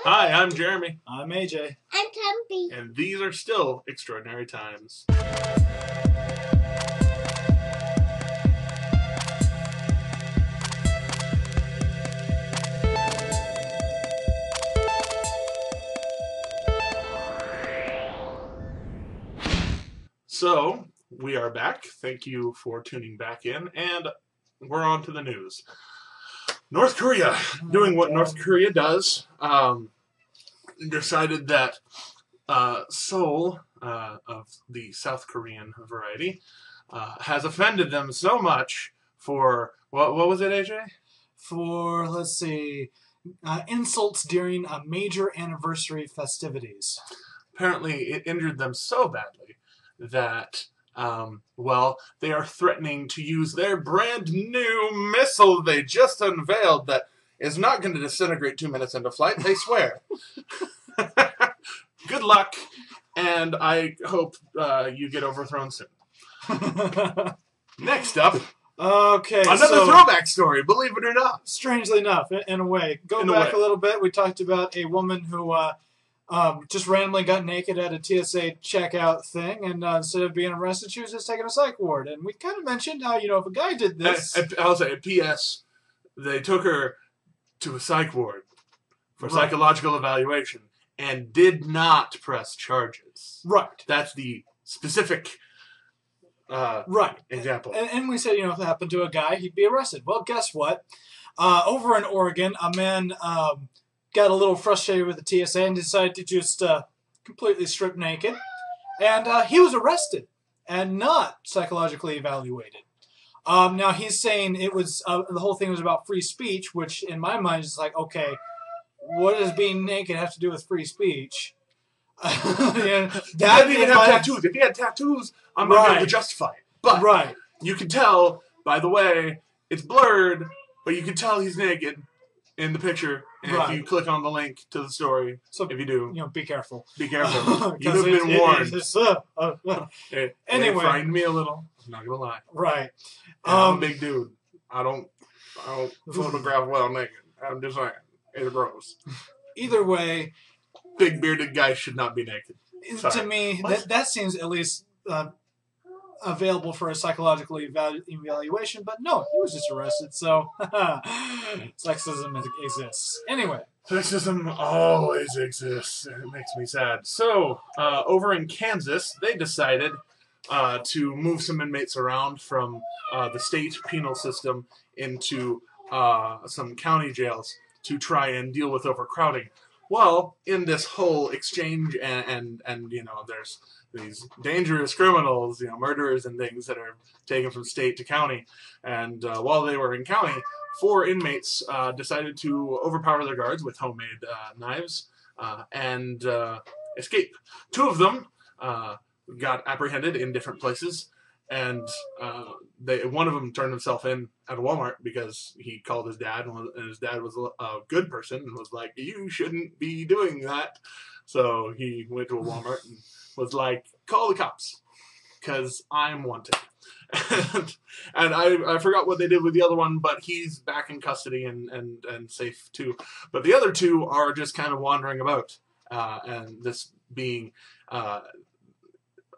Hi, I'm Jeremy. I'm AJ. I'm Tumpy. And these are still extraordinary times. So, we are back. Thank you for tuning back in. And we're on to the news. North Korea, doing what North Korea does, decided that Seoul, of the South Korean variety, has offended them so much for, what was it, AJ? For, let's see, insults during a major anniversary festivities. Apparently, it injured them so badly that, well, they are threatening to use their brand new missile they just unveiled that is not going to disintegrate 2 minutes into flight, they swear. Good luck, and I hope you get overthrown soon. Next up, okay, another throwback story, believe it or not. Strangely enough, in a way. Go back a little bit, we talked about a woman who just randomly got naked at a TSA checkout thing, and instead of being arrested, she was just taking a psych ward. And we kind of mentioned how, if a guy did this... I'll say, P.S., they took her to a psych ward for psychological evaluation and did not press charges. Right. That's the specific example. And we said, if it happened to a guy, he'd be arrested. Well, guess what? Over in Oregon, a man... got a little frustrated with the TSA and decided to just completely strip naked. And he was arrested and not psychologically evaluated. Now, he's saying it was the whole thing was about free speech, which in my mind is like, okay, what does being naked have to do with free speech? That didn't even have tattoos. If he had tattoos, I'm not going to justify it. But you can tell, by the way, it's blurred, but you can tell he's naked in the picture. And if you click on the link to the story, so if you do, be careful. Be careful. You've been warned. Anyway, it frightened me a little. I'm not gonna lie. Right. I'm a big dude. I don't photograph well naked. I'm just saying, it's gross. Either way, big bearded guy should not be naked. Sorry. To me, that seems at least available for a psychological evaluation, but no, he was just arrested, so sexism exists. Anyway. Sexism always exists, and it makes me sad. So, over in Kansas, they decided to move some inmates around from the state penal system into some county jails to try and deal with overcrowding. Well, in this whole exchange, and there's these dangerous criminals, murderers and things that are taken from state to county. And while they were in county, 4 inmates decided to overpower their guards with homemade knives and escape. 2 of them got apprehended in different places. And one of them turned himself in at a Walmart because he called his dad, and his dad was a good person and was like, "You shouldn't be doing that." So he went to a Walmart and was like, "Call the cops, because I'm wanted." and I forgot what they did with the other one, but he's back in custody and safe too. But the other 2 are just kind of wandering about, and this being...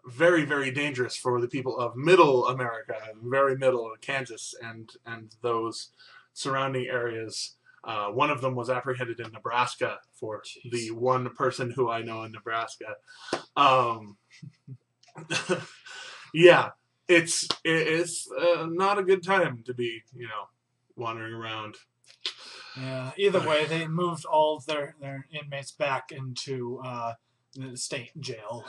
very, very dangerous for the people of middle America, very middle Kansas, and those surrounding areas. One of them was apprehended in Nebraska for the one person who I know in Nebraska. Yeah, it's not a good time to be, wandering around. Yeah. Either way, they moved all of their inmates back into the state jail,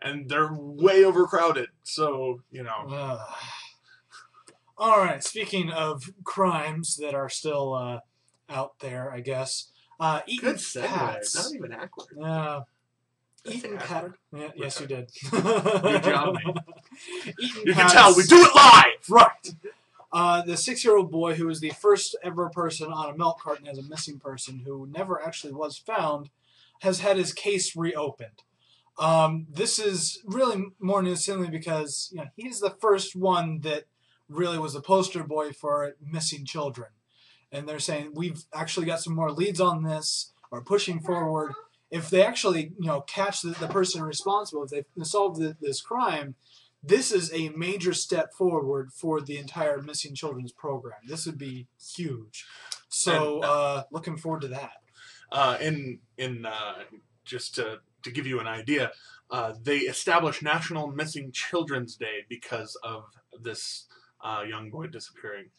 and they're way overcrowded, so, All right, speaking of crimes that are still out there, I guess. Eating hats. Not even awkward. Yeah. Eating hats. Yeah, yes, you did. Good job, mate. You can tell, we do it live! Right. The 6-year-old boy who was the first ever person on a milk carton as a missing person who never actually was found has had his case reopened. This is really more news simply because he's the first one that really was the poster boy for missing children. And they're saying, we've actually got some more leads on this. are pushing forward. If they actually, catch the person responsible, if they solve this crime, this is a major step forward for the entire missing children's program. This would be huge. So, looking forward to that. Just to give you an idea, they established National Missing Children's Day because of this young boy disappearing,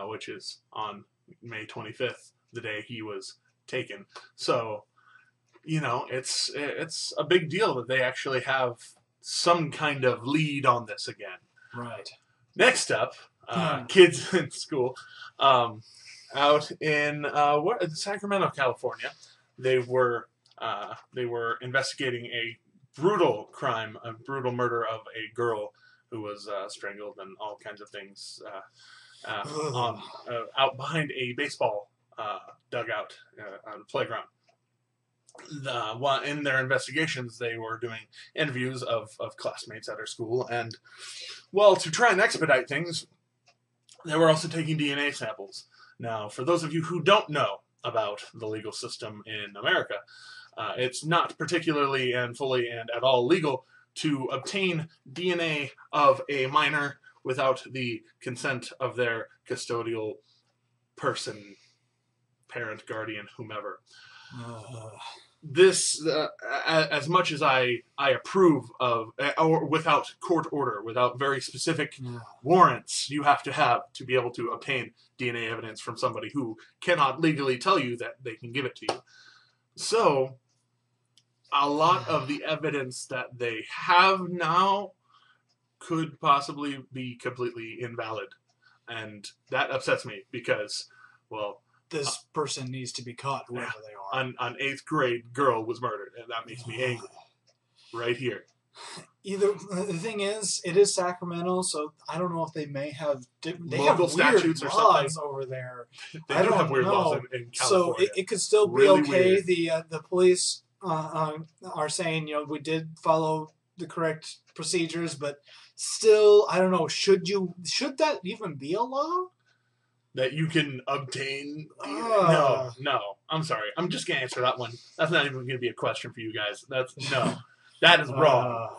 which is on May 25th, the day he was taken. So, it's a big deal that they actually have some kind of lead on this again. Right. Next up, kids in school, out in Sacramento, California, they were investigating a brutal crime, a brutal murder of a girl who was strangled and all kinds of things out behind a baseball dugout on the playground. In their investigations, they were doing interviews of classmates at her school, and, well, to try and expedite things, they were also taking DNA samples. Now, for those of you who don't know about the legal system in America, it's not particularly and fully and at all legal to obtain DNA of a minor without the consent of their custodial person, parent, guardian, whomever. This, as much as I approve of, or without court order, without very specific warrants you have to be able to obtain DNA evidence from somebody who cannot legally tell you that they can give it to you. So, a lot of the evidence that they have now could possibly be completely invalid. And that upsets me because, well, this person needs to be caught wherever they are. An 8th grade girl was murdered, and that makes me angry. Right here. The thing is, it is Sacramento, so I don't know if they may have local statutes or something over there. They don't have weird laws in California. So it could still be really okay. Weird. The police are saying, we did follow the correct procedures, but still, I don't know. Should that even be a law? That you can obtain? No. I'm sorry. I'm just going to answer that one. That's not even going to be a question for you guys. That is wrong.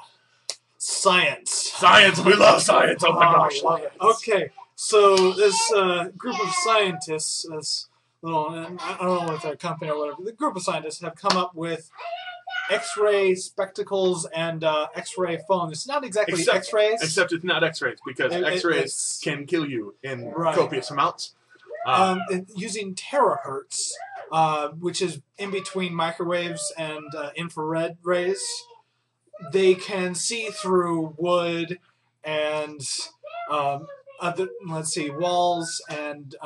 Science. Science. We love science. Oh my gosh. Love it. Okay. So this group of scientists, this little, I don't know if they're a company or whatever, the group of scientists have come up with X-ray spectacles and X-ray phones. It's not exactly X-rays. Except it's not X-rays, because X-rays can kill you in copious amounts. Using terahertz, which is in between microwaves and infrared rays, they can see through wood and walls and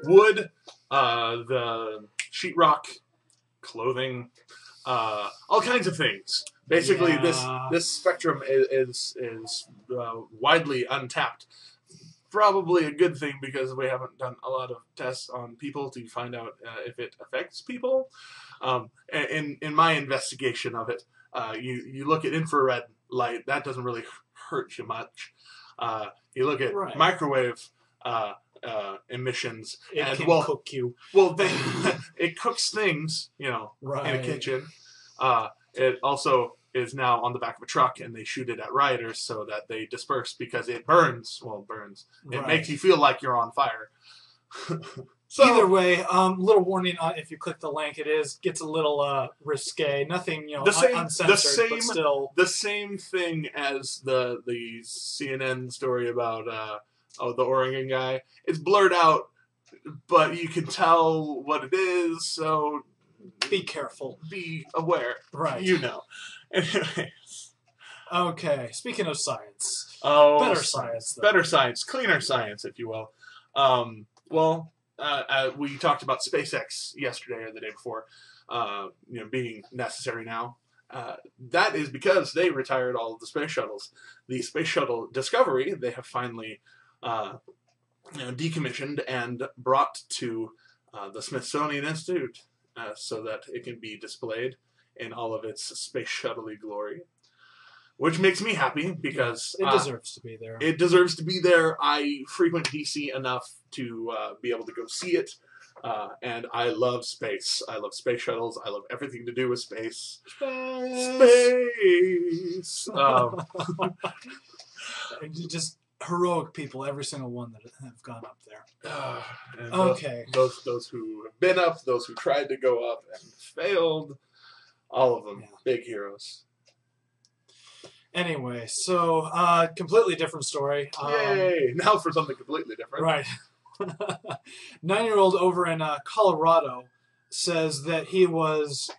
wood, the sheetrock, clothing. All kinds of things. Basically, this spectrum is widely untapped. Probably a good thing because we haven't done a lot of tests on people to find out if it affects people. In my investigation of it, you look at infrared light, that doesn't really hurt you much. You look at microwave emissions, it can cook you. Well, it cooks things, in a kitchen. It also is now on the back of a truck, and they shoot it at rioters so that they disperse because it burns. Well, it burns. It makes you feel like you're on fire. So, either way, little warning on if you click the link, gets a little risque. Nothing, uncensored, but still the same thing as the CNN story about the Oregon guy. It's blurred out, but you can tell what it is. So be careful. Be aware. Right. Anyways. Okay. Speaking of science. Oh, better science. Though. Better science. Cleaner science, if you will. We talked about SpaceX yesterday or the day before, being necessary now. That is because they retired all of the space shuttles. The Space Shuttle Discovery, they have finally decommissioned and brought to the Smithsonian Institute so that it can be displayed in all of its space shuttle-y glory. Which makes me happy because it deserves to be there. It deserves to be there. I frequent DC enough to be able to go see it. And I love space. I love space shuttles. I love everything to do with space. Space. Just heroic people, every single one that have gone up there. And Okay. Those who have been up, those who tried to go up and failed, all of them, Yeah. big heroes. Anyway, so completely different story. Yay! Now for something completely different. Right. 9-year-old over in Colorado says that he was...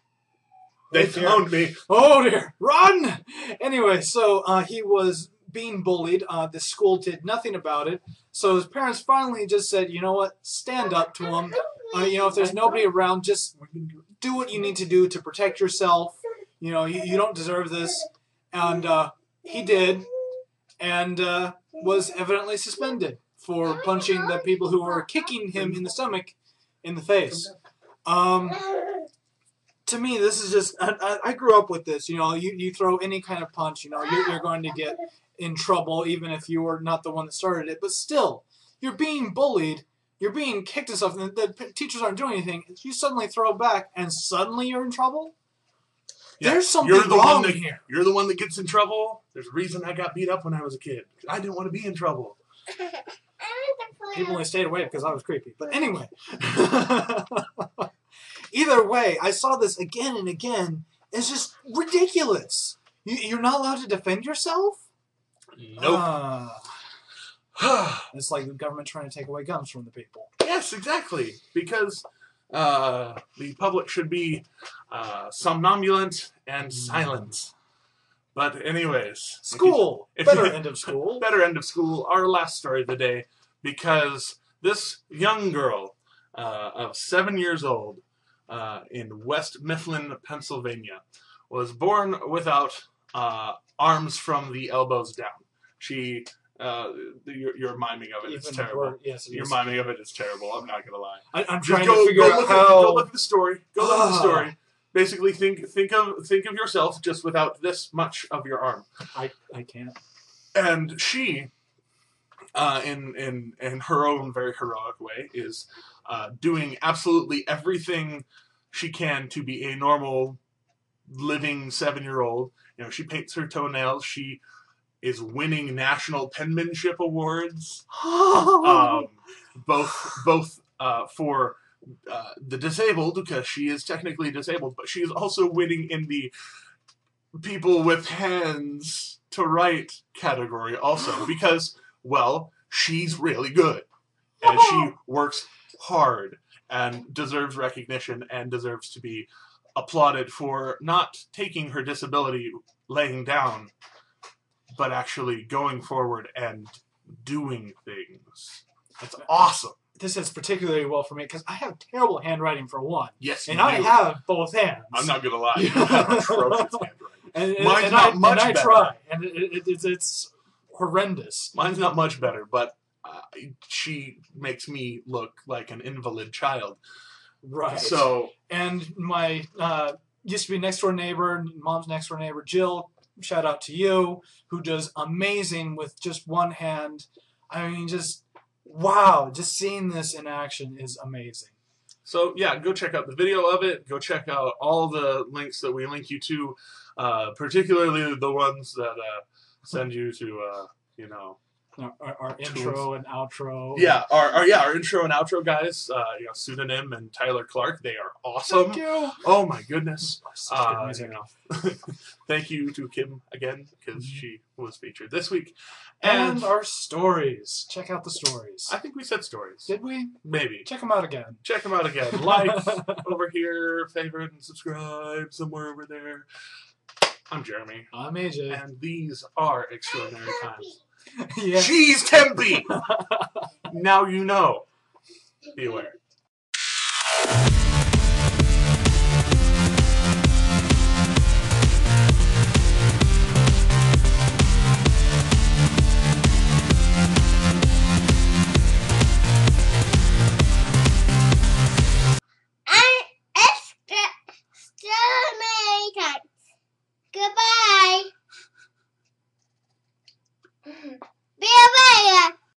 They found me. Oh dear, run! Anyway, so he was being bullied. The school did nothing about it. So his parents finally just said, you know what, stand up to him. You know, if there's nobody around, just do what you need to do to protect yourself. You know, you don't deserve this. And he did, and was evidently suspended for punching the people who were kicking him in the stomach in the face. To me, this is just, I grew up with this. You know, you throw any kind of punch, you know, you're going to get in trouble, even if you were not the one that started it. But still, you're being bullied, you're being kicked and stuff, and the teachers aren't doing anything. You suddenly throw back, and suddenly you're in trouble? Yeah, there's something wrong here. You're the one that gets in trouble. There's a reason I got beat up when I was a kid. I didn't want to be in trouble. People only stayed away because I was creepy. But anyway. Either way, I saw this again and again. It's just ridiculous. You're not allowed to defend yourself? Nope. It's like the government trying to take away guns from the people. Yes, exactly. Because the public should be somnambulant and silent. But anyways. School. Better end of school. Better end of school. Our last story of the day. Because this young girl of 7 years old in West Mifflin, Pennsylvania, was born without arms from the elbows down. She, your miming of it is terrible. Yes, your miming of it is terrible. I'm not gonna lie. I'm trying to figure out how. Go look at the story. Go look at the story. Basically, think of yourself just without this much of your arm. I can't. And she, in her own very heroic way, is doing absolutely everything she can to be a normal, living 7-year-old. You know, she paints her toenails. She is winning national penmanship awards, both for the disabled, because she is technically disabled, but she is also winning in the people with hands to write category also, because, well, she's really good, and she works hard, and deserves recognition, and deserves to be applauded for not taking her disability laying down, but actually going forward and doing things. It's awesome. This is particularly well for me because I have terrible handwriting for one. Yes, and I have both hands. I'm not gonna lie, you have atrocious handwriting. Mine's not much better. I try, and it's horrendous. Mine's not much better, but she makes me look like an invalid child. Right. So, and my used to be next door neighbor, mom's next door neighbor, Jill. Shout out to you, who does amazing with just one hand. I mean, just wow! Just seeing this in action is amazing. So yeah, go check out the video of it. Go check out all the links that we link you to, particularly the ones that send you to you know. Our intro and outro. Yeah, our intro and outro guys, you know, Pseudonym and Tyler Clark, they are awesome. Thank you. Oh my goodness. You know. Thank you to Kim again, because she was featured this week. And our stories. Check out the stories. I think we said stories. Did we? Maybe. Check them out again. Check them out again. Like over here, favorite and subscribe somewhere over there. I'm Jeremy. I'm AJ. And these are extraordinary times. Yeah. She's Tempe! Now you know. Be aware.